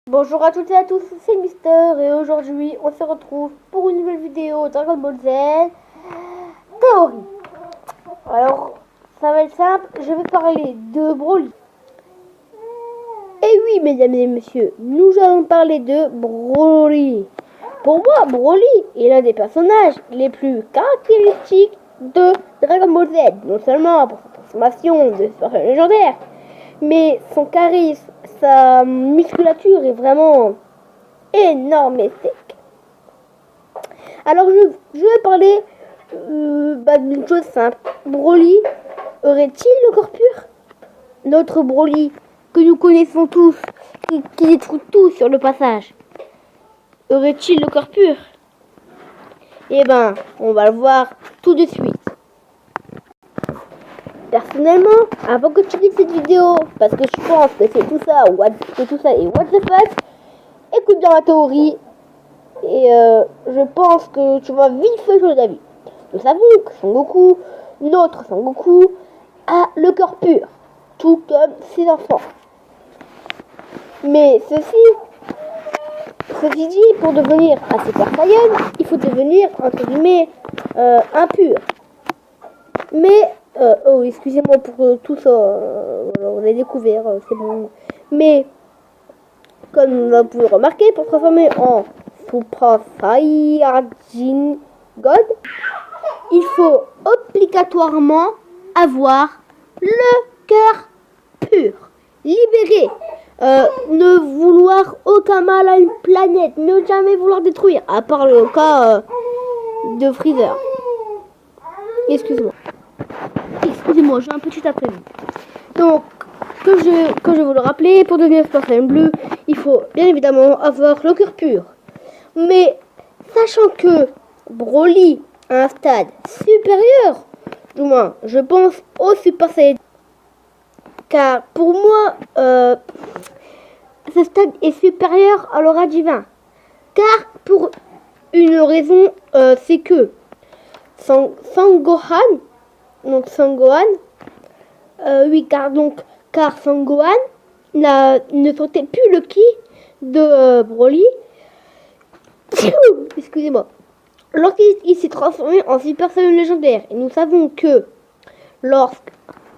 Bonjour à toutes et à tous, c'est Mister et aujourd'hui on se retrouve pour une nouvelle vidéo Dragon Ball Z théorie. Alors ça va être simple, je vais parler de Broly. Et oui mesdames et messieurs, nous allons parler de Broly. Pour moi, Broly est l'un des personnages les plus caractéristiques de Dragon Ball Z. Non seulement pour sa transformation de super légendaire, mais son charisme, sa musculature est vraiment énorme et sec. Alors je vais parler d'une chose simple. Broly aurait-il le corps pur? Notre Broly que nous connaissons tous, qui détruit tout sur le passage, aurait-il le corps pur? Eh ben, on va le voir tout de suite. Personnellement, avant que tu dises cette vidéo, parce que je pense que c'est tout ça, et what the fuck, écoute bien la théorie. Et je pense que tu vas vite faire changer d'avis. Nous savons que notre Son Goku, a le cœur pur, tout comme ses enfants. Mais ceci dit, pour devenir un Super Saiyan, il faut devenir, entre guillemets, impur. Mais, oh, excusez-moi pour tout ça, voilà, on a découvert, c'est bon. Mais, comme vous pouvez remarquer, pour transformer en Super Saiyajin God, il faut obligatoirement avoir le cœur pur, libéré, ne vouloir aucun mal à une planète, ne jamais vouloir détruire, à part le cas de Freezer. Excusez-moi, j'ai un petit après-midi. Donc, que je vous le rappeler, pour devenir Super Saiyan bleu, il faut bien évidemment avoir le cœur pur. Mais, sachant que Broly a un stade supérieur, du moins, je pense au Super Saiyan, car pour moi, ce stade est supérieur à l'aura divin. Car, pour une raison, c'est que Sangohan, oui, car Sangohan ne sentait plus le ki de Broly. Excusez-moi. Lorsqu'il s'est transformé en Super Saiyan légendaire, et nous savons que lorsque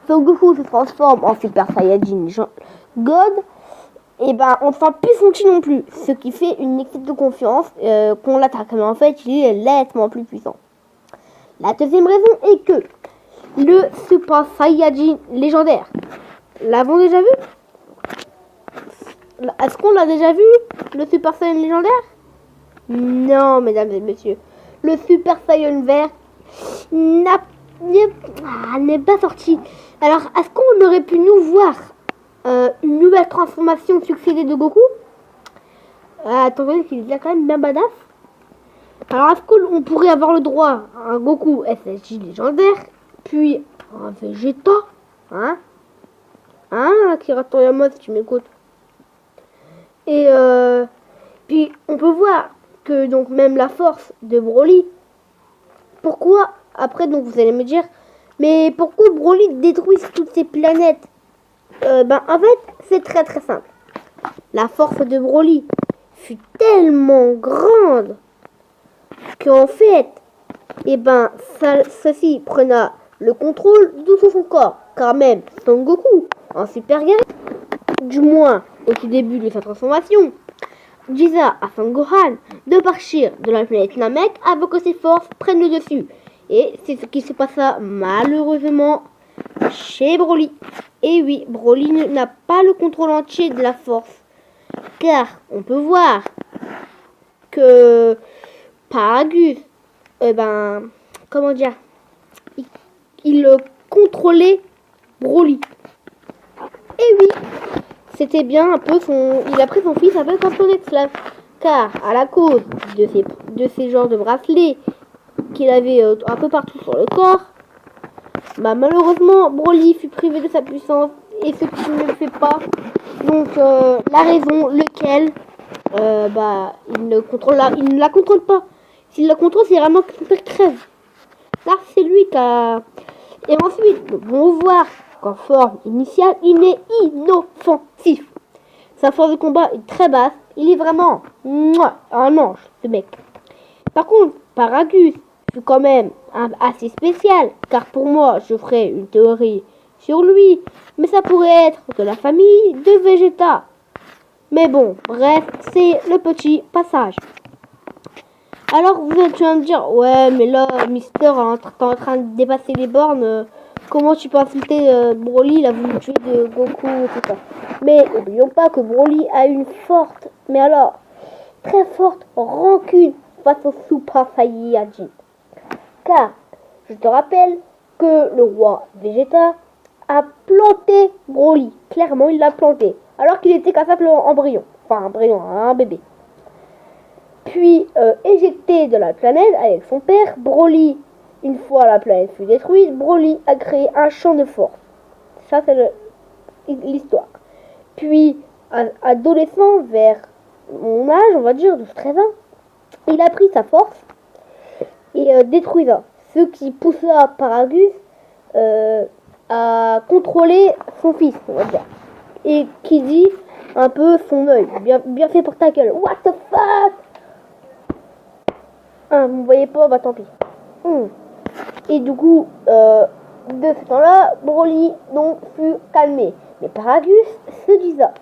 Son Goku se transforme en Super Saiyajin God, et ben on ne sent plus son ki non plus, ce qui fait une excès de confiance qu'on l'attaque, mais en fait il est nettement plus puissant. La deuxième raison est que le Super Saiyajin légendaire, l'avons déjà vu? Est-ce qu'on l'a déjà vu, le Super Saiyan légendaire? Non, mesdames et messieurs. Le Super Saiyan vert n'est pas sorti. Alors, est-ce qu'on aurait pu nous voir une nouvelle transformation succédée de Goku? Attendez, qu'il est quand même bien badass. Alors, est-ce qu'on pourrait avoir le droit à un Goku SSJ légendaire, puis un Vegeta, hein, Akira Toriyama, si tu m'écoutes. Et puis, on peut voir que donc même la force de Broly, pourquoi, après donc vous allez me dire, mais pourquoi Broly détruit toutes ces planètes? En fait, c'est très très simple. La force de Broly fut tellement grande qu'en fait, ceci prenait le contrôle de tout son corps, car même Son Goku, en super guerrier, du moins au tout début de sa transformation, disait à Son Gohan de partir de la planète Namek avant que ses forces prennent le dessus. Et c'est ce qui se passa malheureusement chez Broly. Et oui, Broly n'a pas le contrôle entier de la force, car on peut voir que Paragus, comment dire, il contrôlait Broly. Et oui, c'était bien un peu il a pris son fils un peu comme son esclave, car à la cause de ces genres de bracelets qu'il avait un peu partout sur le corps, malheureusement Broly fut privé de sa puissance, et ce qui ne le fait pas. Donc la raison, lequel, il ne la contrôle pas. S'il la contrôle, c'est vraiment que son père crève. Là, c'est lui qui a... Et ensuite, nous pouvons voir qu'en forme initiale, il est inoffensif. Sa force de combat est très basse. Il est vraiment un ange, ce mec. Par contre, Paragus fut quand même assez spécial, car pour moi, je ferai une théorie sur lui, mais ça pourrait être de la famille de Vegeta. Mais bon, bref, c'est le petit passage. Alors, vous êtes en train de me dire, ouais, mais là, Mister est en train de dépasser les bornes. Comment tu peux insulter Broly, il a voulu tuer de Goku et tout ça. Mais n'oublions pas que Broly a une forte, mais alors, très forte rancune face au Super Saiyajin. Car, je te rappelle que le roi Vegeta a planté Broly. Clairement, il l'a planté. Alors qu'il était qu'un simple embryon. Enfin, embryon, un bébé. Puis, éjecté de la planète avec son père, Broly, une fois la planète fut détruite, Broly a créé un champ de force. Ça, c'est l'histoire. Puis, adolescent, vers mon âge, on va dire, de 13 ans, il a pris sa force et détruisa. Ce qui poussa Paragus à contrôler son fils, on va dire. Et qui dit un peu son œil. Bien fait pour ta gueule. What the fuck? Vous ne voyez pas, bah tant pis. Et du coup, de ce temps-là, Broly donc fut calmé. Mais Paragus se disa.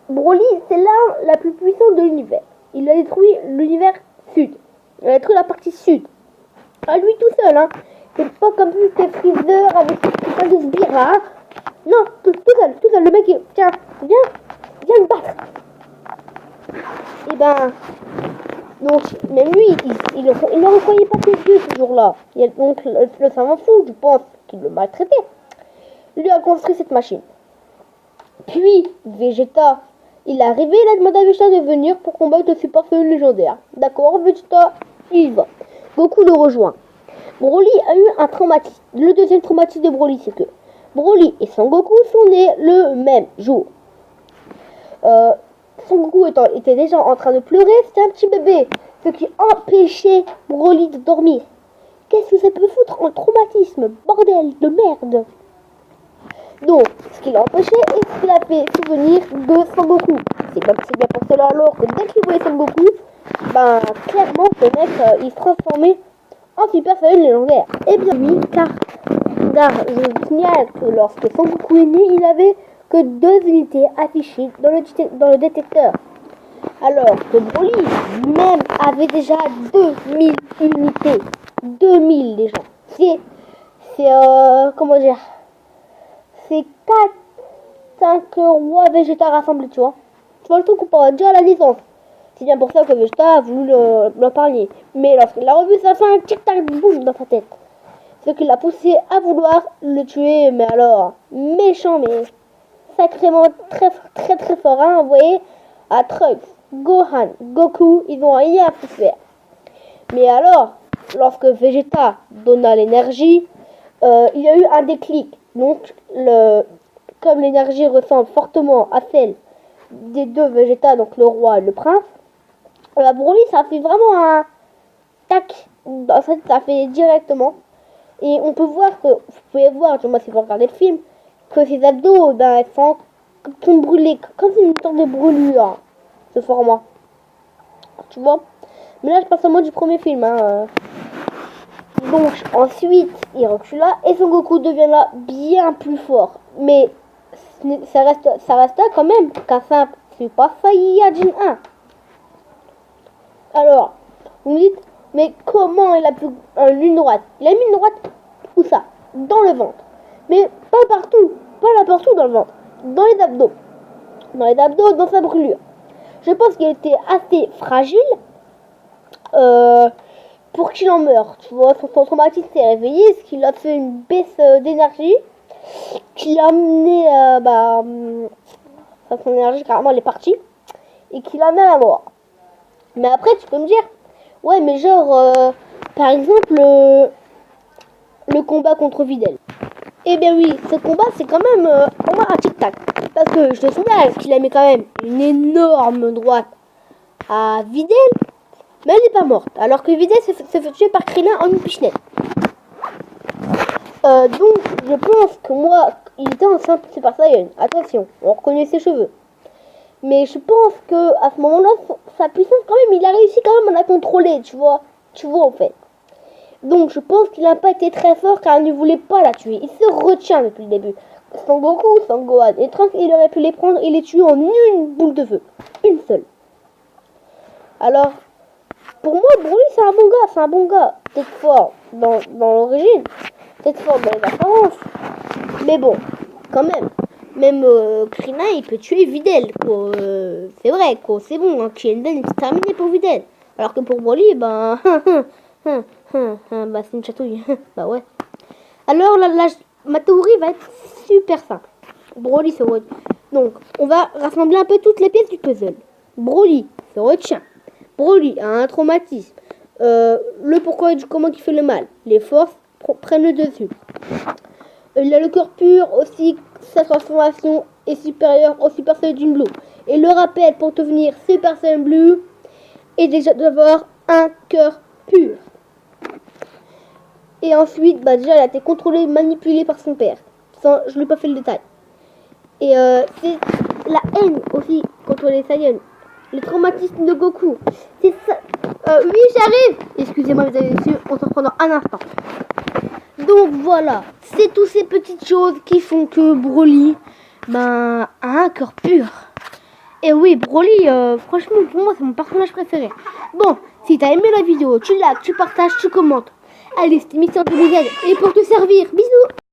Broly, c'est l'arme la plus puissante de l'univers. Il a détruit l'univers sud. Il a détruit la partie sud. À lui tout seul, hein. C'est pas comme si c'était Freezer avec un de sbires, hein. Non, tout seul. Le mec, tiens, viens me battre. Et ben, donc, même lui, il ne reconnaît pas ses yeux ce jour-là. Donc, le savant fou, je pense qu'il le maltraitait, lui a construit cette machine. Puis, Vegeta, il est arrivé, il a demandé à Vegeta de venir pour combattre le Super Saiyan légendaire. D'accord, Vegeta, il y va. Goku le rejoint. Broly a eu un traumatisme. Le deuxième traumatisme de Broly, c'est que Broly et Son Goku sont nés le même jour. Son Goku était déjà en train de pleurer, c'était un petit bébé, ce qui empêchait Broly de dormir. Qu'est-ce que ça peut foutre en traumatisme, bordel de merde? Donc, ce qui l'a empêché et ce qui l'a fait souvenir de Son Goku. C'est bien pour cela alors que dès qu'il voyait Son Goku, ben clairement ce mec il se transformait en Super Saiyan légendaire. Et bien oui, car je signale que lorsque Son Goku est né, il avait que 2 unités affichées dans le détecteur. Alors que Broly lui-même avait déjà 2000 unités. 2000 déjà. C'est comment dire, c'est 4-5 rois Vegeta rassemblés, tu vois. Tu vois le truc qu'on parle déjà à la naissance. C'est bien pour ça que Vegeta a voulu le parler. Mais lorsqu'il l'a revu, ça fait un tic-tac boum dans sa tête. Ce qui l'a poussé à vouloir le tuer, mais alors, méchant, mais sacrément très fort, hein, vous voyez, à Trunks, Gohan, Goku, ils n'ont rien pu faire. Mais alors, lorsque Vegeta donna l'énergie, il y a eu un déclic. Donc, comme l'énergie ressemble fortement à celle des deux Vegeta, donc le roi et le prince, Broly, ça fait vraiment un tac, en fait, ça fait directement. Et on peut voir que, vous pouvez voir, moi si vous regardez le film, que ses abdos, ben, elles sont brûlés, comme une sorte de brûlure, ce format. Tu vois? Mais là, je passe au mot du premier film, hein. Donc, ensuite, il recula et Son Goku devient là bien plus fort. Mais, ça reste quand même qu'un simple Super Saiyajin 1. Alors, vous me dites, mais comment il a pu une ligne droite? Il a mis une droite, où ça? Dans le ventre. Mais pas partout, pas n'importe où dans le ventre. Dans les abdos. Dans sa brûlure. Je pense qu'il était assez fragile pour qu'il en meure. Tu vois, son traumatisme s'est réveillé, ce qui lui a fait une baisse d'énergie, qui l'a amené, son énergie carrément elle est partie, et qui l'a amené à la mort. Mais après, tu peux me dire, ouais, mais genre, par exemple, le combat contre Videl. Eh bien oui, ce combat, c'est quand même pour moi un tic-tac. Parce que je te signale qu'il a mis quand même une énorme droite à Videl, mais elle n'est pas morte. Alors que Videl se fait tuer par Krillin en une pichenette. Donc, je pense que moi, il était en simple Super Saiyan. Attention, on reconnaît ses cheveux. Mais je pense que à ce moment-là, sa puissance quand même, il a réussi quand même à la contrôler, tu vois en fait. Donc je pense qu'il n'a pas été très fort car il ne voulait pas la tuer. Il se retient depuis le début. Son Goku, son Gohan et Trunks, il aurait pu les prendre et les tuer en une boule de feu. Une seule. Alors, pour moi, Broly c'est un bon gars, Peut-être fort dans l'origine, peut-être fort dans les apparences. Mais bon, quand même. Même Krillin, il peut tuer Videl, quoi. C'est vrai, quoi. C'est bon, hein. Chienden est terminé pour Videl. Alors que pour Broly, ben... bah c'est une chatouille. Bah ouais. Alors ma théorie va être super simple. Broly se retient. Donc, on va rassembler un peu toutes les pièces du puzzle. Broly se retient. Broly a un traumatisme. Le pourquoi et du comment il fait le mal. Les forces prennent le dessus. Il a le cœur pur aussi. Sa transformation est supérieure au Super Saiyan Blue. Et le rappel pour devenir Super Saiyan Blue est déjà d'avoir un cœur pur. Et ensuite, bah déjà, elle a été contrôlée, manipulée par son père. Je ne lui ai pas fait le détail. Et c'est la haine aussi contre les Saiyans. Le traumatisme de Goku. C'est ça. Oui, j'arrive. Excusez-moi, mesdames et messieurs, on se reprend dans un instant. Donc voilà, c'est toutes ces petites choses qui font que Broly a un cœur pur. Et oui, Broly, franchement, pour moi, c'est mon personnage préféré. Bon, si t'as aimé la vidéo, tu likes, tu partages, tu commentes. Allez, c'était Mister de et pour te servir. Bisous.